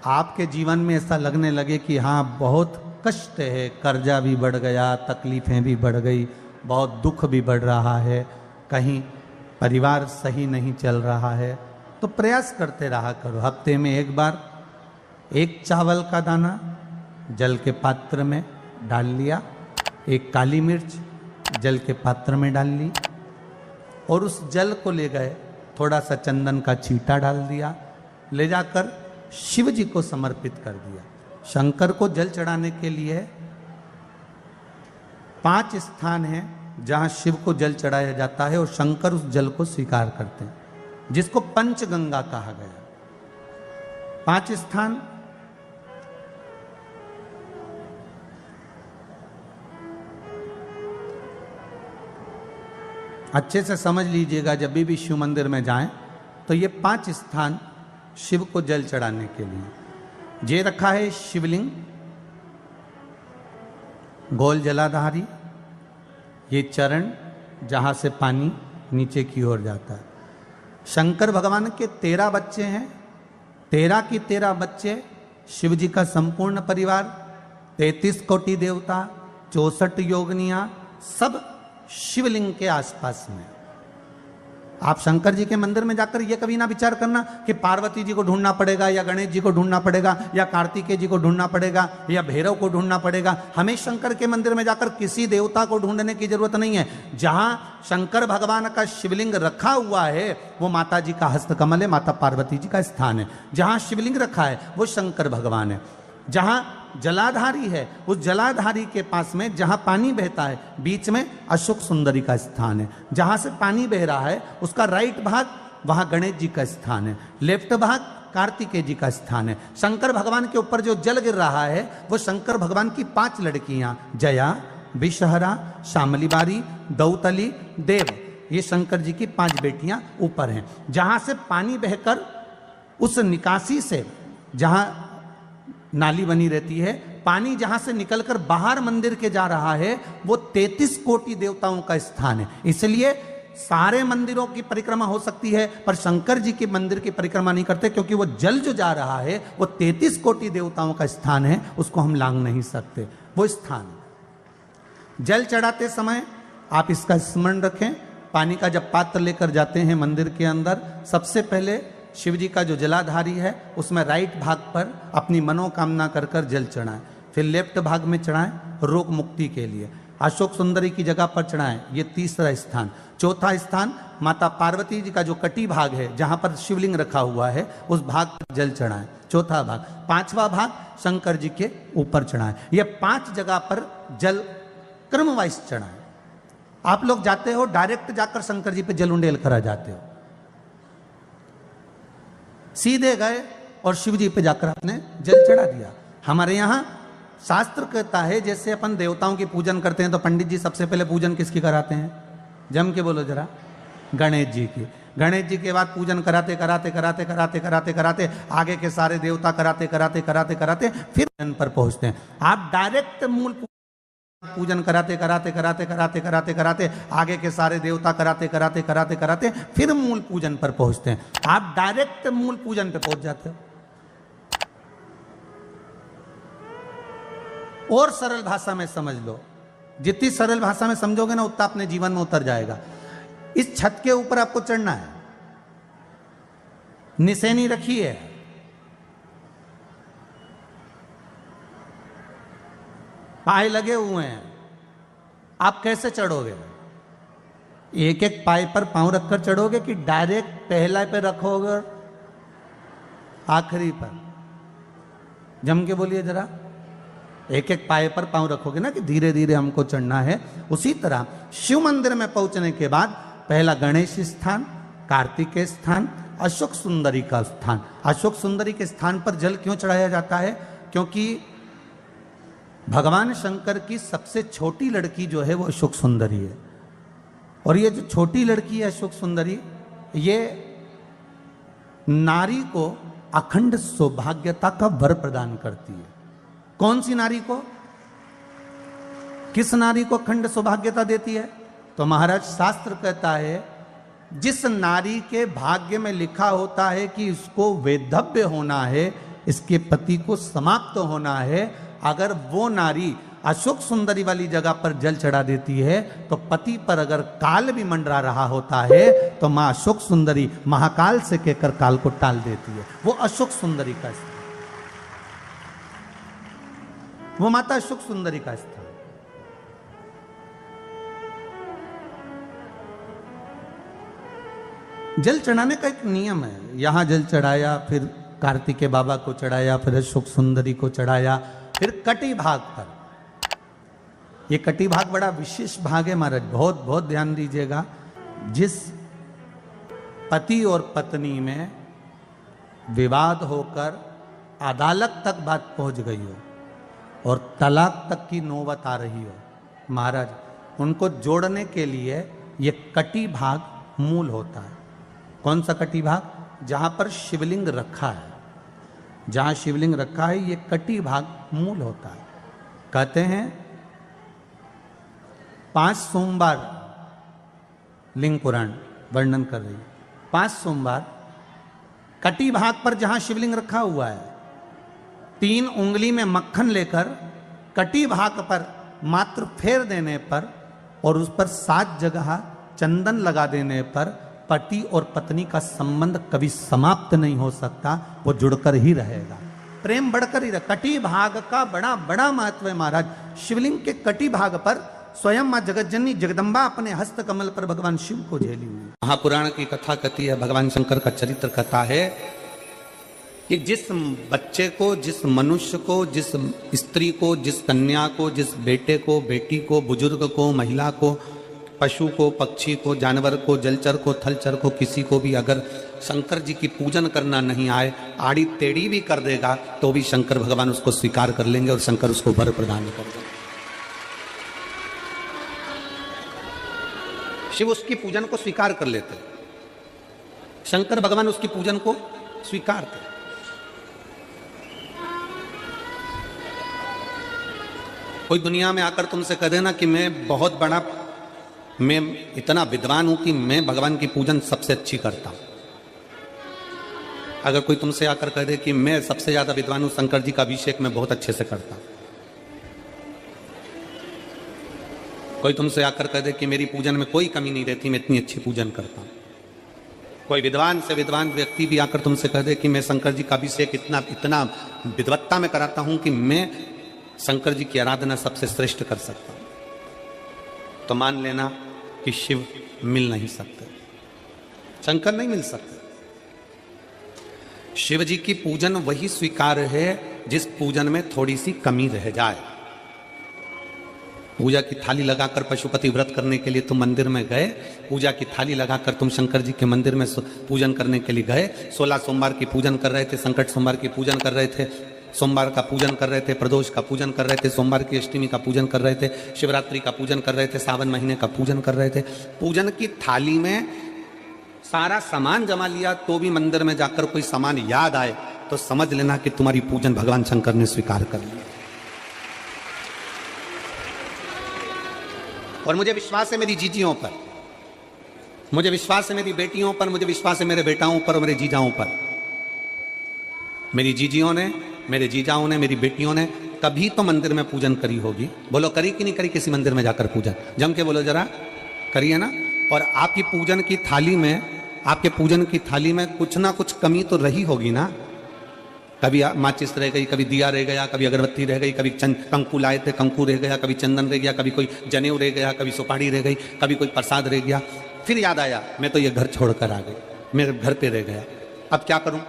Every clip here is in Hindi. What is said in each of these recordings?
आपके जीवन में ऐसा लगने लगे कि हाँ बहुत कष्ट है, कर्जा भी बढ़ गया, तकलीफ़ें भी बढ़ गई, बहुत दुख भी बढ़ रहा है, कहीं परिवार सही नहीं चल रहा है, तो प्रयास करते रहा करो। हफ्ते में एक बार एक चावल का दाना जल के पात्र में डाल लिया, एक काली मिर्च जल के पात्र में डाल ली और उस जल को ले गए, थोड़ा सा चंदन का छींटा डाल दिया, ले जाकर शिव जी को समर्पित कर दिया। शंकर को जल चढ़ाने के लिए 5 स्थान हैं जहां शिव को जल चढ़ाया जाता है और शंकर उस जल को स्वीकार करते हैं, जिसको पंचगंगा कहा गया। 5 स्थान अच्छे से समझ लीजिएगा, जब भी शिव मंदिर में जाएं तो ये 5 स्थान शिव को जल चढ़ाने के लिए ये रखा है। शिवलिंग, गोल जलाधारी, ये चरण जहां से पानी नीचे की ओर जाता है। शंकर भगवान के 13 बच्चे हैं, 13 की 13 बच्चे, शिव जी का संपूर्ण परिवार, 33 कोटि देवता, 64 योगनियां, सब शिवलिंग के आसपास में। आप शंकर जी के मंदिर में जाकर यह कभी ना विचार करना कि पार्वती जी को ढूंढना पड़ेगा या गणेश जी को ढूंढना पड़ेगा या कार्तिकेय जी को ढूंढना पड़ेगा या भैरव को ढूंढना पड़ेगा। हमें शंकर के मंदिर में जाकर किसी देवता को ढूंढने की जरूरत नहीं है। जहां शंकर भगवान का शिवलिंग रखा हुआ है वो माता जी का हस्तकमल है, माता पार्वती जी का स्थान है। जहां शिवलिंग रखा है वो शंकर भगवान है। जहां जलाधारी है उस जलाधारी के पास में जहां पानी बहता है बीच में अशोक सुंदरी का स्थान है। जहां से पानी बह रहा है उसका राइट भाग वहां गणेश जी का स्थान है, लेफ्ट भाग कार्तिकेय जी का स्थान है। शंकर भगवान के ऊपर जो जल गिर रहा है वो शंकर भगवान की 5 लड़कियां जया, विषहरा, शामलीबारी, दौतली, देव, ये शंकर जी की 5 बेटियां ऊपर हैं। जहां से पानी बहकर उस निकासी से, जहां नाली बनी रहती है, पानी जहां से निकलकर बाहर मंदिर के जा रहा है वो 33 कोटि देवताओं का स्थान है। इसलिए सारे मंदिरों की परिक्रमा हो सकती है पर शंकर जी के मंदिर की परिक्रमा नहीं करते, क्योंकि वो जल जो जा रहा है वो 33 कोटि देवताओं का स्थान है, उसको हम लांघ नहीं सकते। वो स्थान जल चढ़ाते समय आप इसका स्मरण रखें। पानी का जब पात्र लेकर जाते हैं मंदिर के अंदर, सबसे पहले शिव जी का जो जलाधारी है उसमें राइट भाग पर अपनी मनोकामना कर कर जल चढ़ाएं, फिर लेफ्ट भाग में चढ़ाएं रोग मुक्ति के लिए। अशोक सुंदरी की जगह पर चढ़ाएं, ये 3रा स्थान। 4था स्थान माता पार्वती जी का जो कटी भाग है जहां पर शिवलिंग रखा हुआ है उस भाग पर जल चढ़ाएं, 4था भाग। 5वां भाग शंकर जी के ऊपर चढ़ाएं। ये 5 जगह पर जल क्रम वाइज चढ़ाएं। आप लोग जाते हो डायरेक्ट जाकर शंकर जी पे जल उंडेल कर आ जाते हो, सीधे गए और शिव जी पे जाकर आपने जल चढ़ा दिया। हमारे यहाँ शास्त्र कहता है जैसे अपन देवताओं की पूजन करते हैं तो पंडित जी सबसे पहले पूजन किसकी कराते हैं? जम के बोलो जरा, गणेश जी की। गणेश जी के बाद पूजन कराते कराते कराते कराते कराते कराते आगे के सारे देवता कराते कराते कराते कराते फिर जन पर पहुंचते हैं। आप डायरेक्ट मूल पूजन कराते कराते कराते कराते कराते कराते आगे के सारे देवता कराते कराते कराते कराते फिर मूल पूजन पर पहुंचते हैं। आप डायरेक्ट मूल पूजन पे पहुंच जाते हो। और सरल भाषा में समझ लो, जितनी सरल भाषा में समझोगे ना उतना अपने जीवन में उतर जाएगा। इस छत के ऊपर आपको चढ़ना है, निशानी रखी है, पाए लगे हुए हैं, आप कैसे चढ़ोगे? एक एक पाए पर पांव रखकर चढ़ोगे कि डायरेक्ट पहला पे रखोगे आखिरी पर? जम के बोलिए जरा, एक एक पाए पर पांव रखोगे ना कि धीरे धीरे हमको चढ़ना है। उसी तरह शिव मंदिर में पहुंचने के बाद पहला गणेश स्थान, कार्तिकेय स्थान, अशोक सुंदरी का स्थान। अशोक सुंदरी के स्थान पर जल क्यों चढ़ाया जाता है? क्योंकि भगवान शंकर की सबसे छोटी लड़की जो है वो अशोक सुंदरी है। और ये जो छोटी लड़की है अशोक सुंदरी, ये नारी को अखंड सौभाग्यता का वर प्रदान करती है। कौन सी नारी को? किस नारी को अखंड सौभाग्यता देती है? तो महाराज शास्त्र कहता है जिस नारी के भाग्य में लिखा होता है कि इसको वैधव्य होना है, इसके पति को समाप्त होना है। अगर वो नारी अशोक सुंदरी वाली जगह पर जल चढ़ा देती है तो पति पर अगर काल भी मंडरा रहा होता है तो माँ अशोक सुंदरी महाकाल से कहकर काल को टाल देती है। वो अशोक सुंदरी का स्थान, वो माता अशोक सुंदरी का स्थान। जल चढ़ाने का एक नियम है। यहां जल चढ़ाया, फिर कार्तिकेय बाबा को चढ़ाया, फिर अशोक सुंदरी को चढ़ाया, फिर कटी भाग पर। ये कटी भाग बड़ा विशेष भाग है महाराज, बहुत बहुत ध्यान दीजिएगा। जिस पति और पत्नी में विवाद होकर अदालत तक बात पहुंच गई हो और तलाक तक की नौबत आ रही हो, महाराज उनको जोड़ने के लिए ये कटी भाग मूल होता है। कौन सा कटी भाग? जहां पर शिवलिंग रखा है, जहां शिवलिंग रखा है ये कटी भाग मूल होता है। कहते हैं 5 सोमवार लिंग पुराण वर्णन कर रही है। 5 सोमवार कटी भाग पर जहां शिवलिंग रखा हुआ है, 3 उंगली में मक्खन लेकर कटी भाग पर मात्र फेर देने पर और उस पर 7 जगह चंदन लगा देने पर पति और पत्नी का संबंध कभी समाप्त नहीं हो सकता, वो जुड़कर ही रहेगा, प्रेम बढ़कर ही रहेगा। कटी भाग का बड़ा बड़ा महत्व है महाराज। शिवलिंग के कटी भाग पर स्वयं मां जगतजननी जगदम्बा अपने हस्त कमल पर भगवान शिव को झेली हुई। महापुराण की कथा कहती है, भगवान शंकर का चरित्र कथा है कि जिस बच्चे को, जिस मनुष्य को, जिस स्त्री को, जिस कन्या को, जिस बेटे को, बेटी को, बुजुर्ग को, महिला को, पशु को, पक्षी को, जानवर को, जलचर को, थलचर को, किसी को भी अगर शंकर जी की पूजन करना नहीं आए, आड़ी टेढ़ी भी कर देगा तो भी शंकर भगवान उसको स्वीकार कर लेंगे और शंकर उसको वर प्रदान कर देंगे। शिव उसकी पूजन को स्वीकार कर लेते, शंकर भगवान उसकी पूजन को स्वीकार करते। कोई दुनिया में आकर तुमसे कह देना कि मैं इतना विद्वान हूं कि मैं भगवान की पूजन सबसे अच्छी करता हूं। अगर कोई तुमसे आकर कह दे कि मैं सबसे ज्यादा विद्वान हूं, शंकर जी का अभिषेक मैं बहुत अच्छे से करता हूं। कोई तुमसे आकर कह दे कि मेरी पूजन में कोई कमी नहीं रहती, मैं इतनी अच्छी पूजन करता हूं। कोई विद्वान से विद्वान व्यक्ति भी आकर तुमसे कह दे कि मैं शंकर जी का अभिषेक इतना विद्वत्ता में कराता हूं कि मैं शंकर जी की आराधना सबसे श्रेष्ठ कर सकता हूं, तो मान लेना कि शिव मिल नहीं सकते, शंकर नहीं मिल सकते। शिव जी की पूजन वही स्वीकार है जिस पूजन में थोड़ी सी कमी रह जाए। पूजा की थाली लगाकर पशुपति व्रत करने के लिए तुम मंदिर में गए, पूजा की थाली लगाकर तुम शंकर जी के मंदिर में पूजन करने के लिए गए, 16 सोमवार की पूजन कर रहे थे, संकट सोमवार की पूजन कर रहे थे, सोमवार का पूजन कर रहे थे, प्रदोष का पूजन कर रहे थे, सोमवार की अष्टमी का पूजन कर रहे थे, शिवरात्रि का पूजन कर रहे थे, सावन महीने का पूजन कर रहे थे। पूजन की थाली में सारा सामान जमा लिया तो भी मंदिर में जाकर कोई सामान याद आए तो समझ लेना कि तुम्हारी पूजन भगवान शंकर ने स्वीकार कर लिया। और मुझे विश्वास है मेरी जीजियों पर, मुझे विश्वास है मेरी बेटियों पर, मुझे विश्वास है मेरे बेटाओं पर और मेरे जीजाओं पर। मेरी जीजियों ने, मेरे जीजाओं ने, मेरी बेटियों ने कभी तो मंदिर में पूजन करी होगी। बोलो करी कि नहीं करी किसी मंदिर में जाकर पूजन? जम के बोलो जरा, करी है ना? और आपकी पूजन की थाली में, आपके पूजन की थाली में कुछ ना कुछ कमी तो रही होगी ना। कभी माचिस रह गई, कभी दिया रह गया, कभी अगरबत्ती रह गई, कभी कंकु लाए थे कंकु रह गया, कभी चंदन रह गया, कभी कोई जनेऊ रह गया, कभी सुपारी रह गई, कभी कोई प्रसाद रह गया। फिर याद आया मैं तो ये घर छोड़कर आ गई, मेरे घर पे रह गया, अब क्या करूं?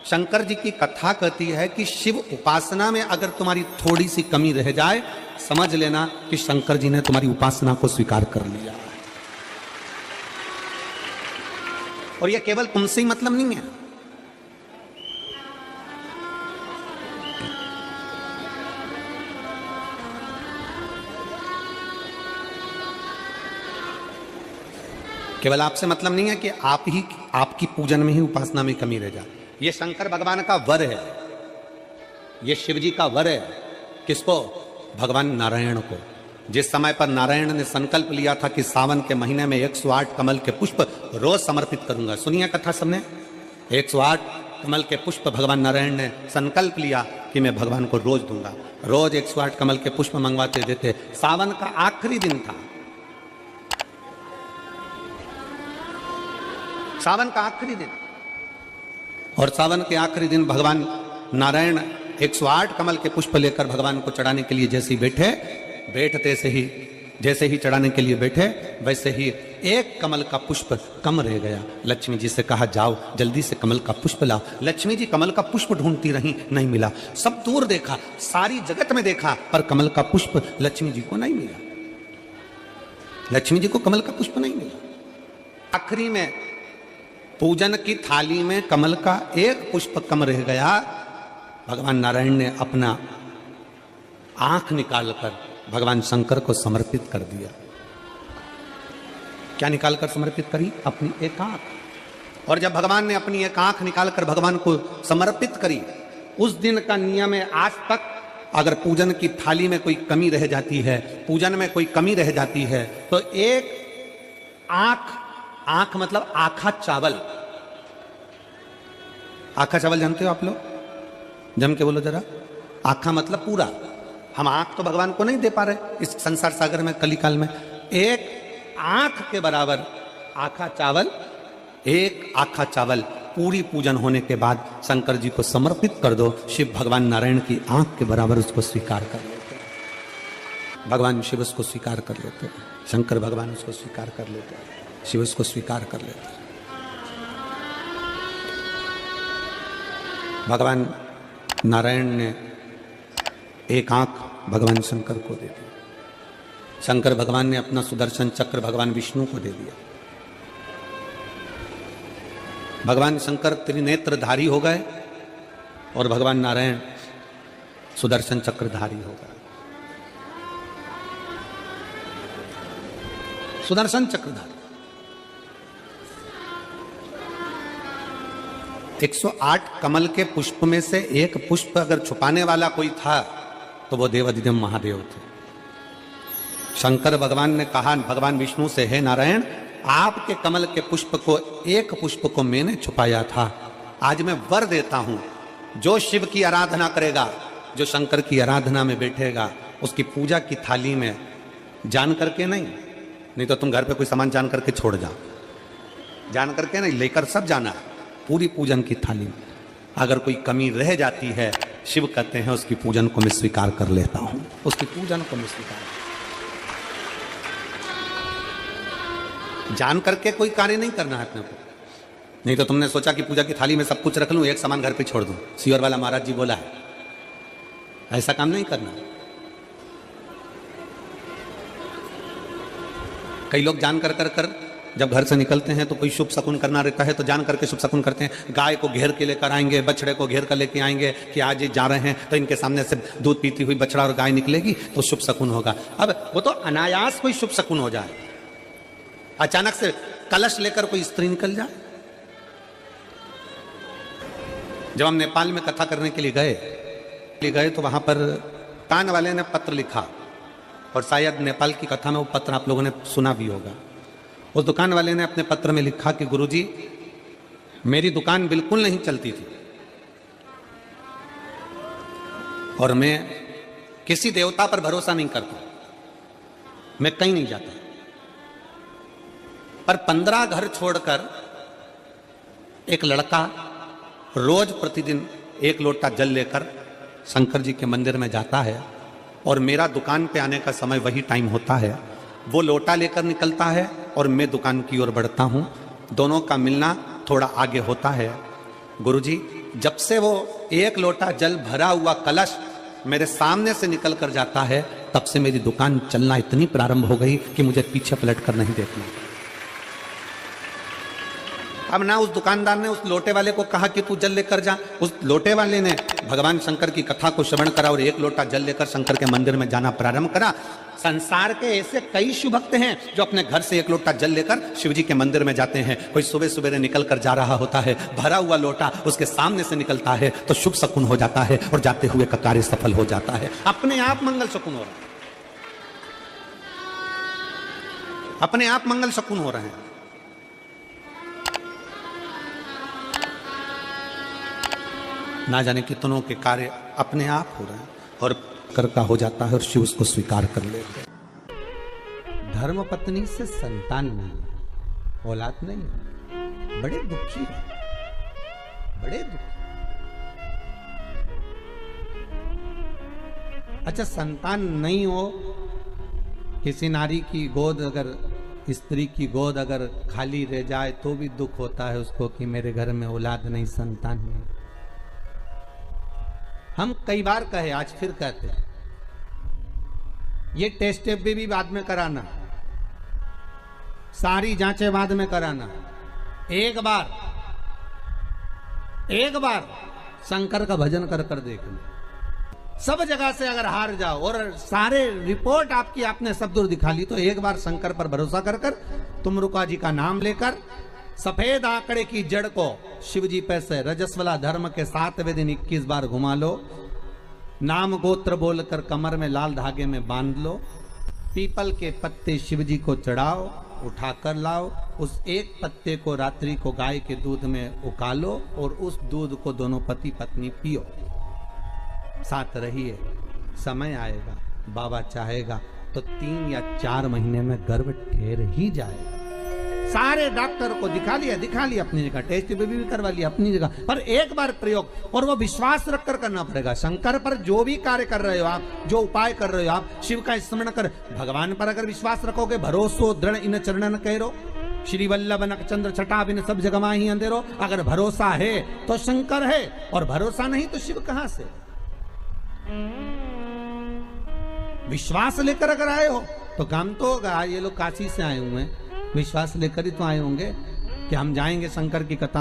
शंकर जी की कथा कहती है कि शिव उपासना में अगर तुम्हारी थोड़ी सी कमी रह जाए, समझ लेना कि शंकर जी ने तुम्हारी उपासना को स्वीकार कर लिया। और यह केवल तुमसे ही मतलब नहीं है, केवल आपसे मतलब नहीं है कि आपकी पूजन में ही, उपासना में कमी रह जाए। ये शंकर भगवान का वर है, ये शिव जी का वर है। किसको? भगवान नारायण को। जिस समय पर नारायण ने संकल्प लिया था कि सावन के महीने में 108 कमल के पुष्प रोज समर्पित करूंगा, सुनिए कथा सबने, 108 कमल के पुष्प भगवान नारायण ने संकल्प लिया कि मैं भगवान को रोज दूंगा। रोज 108 कमल के पुष्प मंगवाते देते। सावन का आखिरी दिन था, सावन का आखिरी दिन, और सावन के आखिरी दिन भगवान नारायण 108 कमल के पुष्प लेकर भगवान को चढ़ाने के लिए जैसे ही बैठे, बैठते से ही जैसे ही चढ़ाने के लिए बैठे वैसे ही एक कमल का पुष्प कम रह गया। लक्ष्मी जी से कहा जाओ जल्दी से कमल का पुष्प लाओ। लक्ष्मी जी कमल का पुष्प ढूंढती रही, नहीं मिला। सब दूर देखा, सारी जगत में देखा, पर कमल का पुष्प लक्ष्मी जी को नहीं मिला। लक्ष्मी जी को कमल का पुष्प नहीं मिला। आखिरी में पूजन की थाली में कमल का एक पुष्प कम रह गया। भगवान नारायण ने अपना आंख निकालकर भगवान शंकर को समर्पित कर दिया। क्या निकालकर समर्पित करी? अपनी एक आंख। और जब भगवान ने अपनी एक आंख निकालकर भगवान को समर्पित करी, उस दिन का नियम है आज तक, अगर पूजन की थाली में कोई कमी रह जाती है, पूजन में कोई कमी रह जाती है, तो एक आंख, आंख मतलब आखा चावल, आखा चावल जानते हो आप लोग? जम के बोलो जरा। आखा मतलब पूरा। हम आंख तो भगवान को नहीं दे पा रहे इस संसार सागर में, कलिकाल में। एक आंख के बराबर आखा चावल, एक आखा चावल पूरी पूजन होने के बाद शंकर जी को समर्पित कर दो। शिव भगवान नारायण की आंख के बराबर उसको स्वीकार कर लेते हैं। भगवान शिव उसको स्वीकार कर लेते हैं, शंकर भगवान उसको स्वीकार कर लेते हैं, शिव उसको स्वीकार कर लेते हैं। भगवान नारायण ने एक आंख भगवान शंकर को दे दी। शंकर भगवान ने अपना सुदर्शन चक्र भगवान विष्णु को दे दिया। भगवान शंकर त्रिनेत्रधारी हो गए और भगवान नारायण सुदर्शन चक्रधारी हो गए। सुदर्शन चक्रधारी 108 कमल के पुष्प में से एक पुष्प अगर छुपाने वाला कोई था तो वो देवाधिदेव महादेव थे। शंकर भगवान ने कहा भगवान विष्णु से, हे नारायण, आपके कमल के पुष्प को, एक पुष्प को मैंने छुपाया था। आज मैं वर देता हूं, जो शिव की आराधना करेगा, जो शंकर की आराधना में बैठेगा, उसकी पूजा की थाली में जान करके नहीं तो तुम घर पे कोई सामान जान करके छोड़ जाओ, जान करके नहीं, लेकर सब जाना है। पूरी पूजन की थाली में अगर कोई कमी रह जाती है, शिव कहते हैं उसकी पूजन को मैं स्वीकार कर लेता हूं, उसकी पूजन को मैं स्वीकार। जान करके कोई कार्य नहीं करना है अपने को। नहीं तो तुमने सोचा कि पूजा की थाली में सब कुछ रख लूं, एक सामान घर पे छोड़ दूं। सियोर वाला महाराज जी बोला है, ऐसा काम नहीं करना। कई लोग जान कर जब घर से निकलते हैं तो कोई शुभ शकुन करना रहता है तो जान करके शुभ शकुन करते हैं। गाय को घेर के लेकर आएंगे, बछड़े को घेर कर लेके आएंगे कि आज ये जा रहे हैं तो इनके सामने से दूध पीती हुई बछड़ा और गाय निकलेगी तो शुभ शकुन होगा। अब वो तो अनायास कोई शुभ शकुन हो जाए, अचानक से कलश लेकर कोई स्त्री निकल जाए। जब हम नेपाल में कथा करने के लिए गए तो वहां पर कान वाले ने पत्र लिखा, और शायद नेपाल की कथा में वो पत्र आप लोगों ने सुना भी होगा। उस दुकान वाले ने अपने पत्र में लिखा कि गुरुजी, मेरी दुकान बिल्कुल नहीं चलती थी और मैं किसी देवता पर भरोसा नहीं करता, मैं कहीं नहीं जाता, पर 15 घर छोड़कर एक लड़का रोज प्रतिदिन 1 लोटा जल लेकर शंकर जी के मंदिर में जाता है और मेरा दुकान पे आने का समय वही टाइम होता है। वो लोटा लेकर निकलता है और मैं दुकान की ओर बढ़ता हूँ, दोनों का मिलना थोड़ा आगे होता है। गुरुजी, जब से वो 1 लोटा जल भरा हुआ कलश मेरे सामने से निकल कर जाता है, तब से मेरी दुकान चलना इतनी प्रारंभ हो गई कि मुझे पीछे पलट कर नहीं देखना। अब ना उस दुकानदार ने उस लोटे वाले को कहा कि तू जल लेकर जा, उस लोटे वाले ने भगवान शंकर की कथा को श्रवण करा और 1 लोटा जल लेकर शंकर के मंदिर में जाना प्रारंभ करा। संसार के ऐसे कई शिव भक्त हैं जो अपने घर से 1 लोटा जल लेकर शिव जी के मंदिर में जाते हैं। कोई सुबह सुबह निकल कर जा रहा होता है, भरा हुआ लोटा उसके सामने से निकलता है तो शुभ शकुन हो जाता है और जाते हुए का कार्य सफल हो जाता है। अपने आप मंगल शकुन हो रहा है, अपने आप मंगल शकुन हो रहे हैं। ना जाने कितनों के कार्य अपने आप हो रहे हैं और कर का हो जाता है और शिव उसको स्वीकार कर लेते हैं। धर्म पत्नी से संतान नहीं, औलाद नहीं, बड़े दुखी है, बड़े दुखी। अच्छा, संतान नहीं हो, किसी नारी की गोद अगर, स्त्री की गोद अगर खाली रह जाए तो भी दुख होता है उसको कि मेरे घर में औलाद नहीं, संतान नहीं। हम कई बार कहे, आज फिर कहते हैं, ये टेस्ट भी बाद में कराना, सारी जांचें बाद में कराना। एक बार शंकर का भजन कर कर देख लो। सब जगह से अगर हार जाओ और सारे रिपोर्ट आपकी आपने सब दूर दिखा ली, तो एक बार शंकर पर भरोसा कर कर तुम रुका जी का नाम लेकर सफेद आंकड़े की जड़ को शिवजी पे से रजस्वला धर्म के 7वें दिन 21 बार घुमा लो। नाम गोत्र बोलकर कमर में लाल धागे में बांध लो। पीपल के पत्ते शिवजी को चढ़ाओ, उठाकर लाओ। उस एक पत्ते को रात्रि को गाय के दूध में उकालो और उस दूध को दोनों पति पत्नी पियो। साथ रहिए, समय आएगा, बाबा चाहेगा तो 3 या 4 महीने में गर्भ ठहर ही जाएगा। सारे डॉक्टर को दिखा लिया अपनी जगह, टेस्ट भी करवा लिया अपनी जगह, पर एक बार प्रयोग, और वो विश्वास रखकर करना पड़ेगा। शंकर पर जो भी कार्य कर रहे हो आप, जो उपाय कर रहे हो आप, शिव का स्मरण कर, भगवान पर अगर विश्वास रखोगे, भरोसो दृढ़ इन चरणन कहो, श्री वल्लभ नखचंद्र छटा बिन सब जगमा ही अंधेरो। अगर भरोसा है तो शंकर है, और भरोसा नहीं तो शिव कहां से। विश्वास लेकर अगर आए हो तो काम तो होगा। ये लोग काशी से आए हुए हैं, विश्वास लेकर ही तो आए होंगे कि हम जाएंगे शंकर की कथा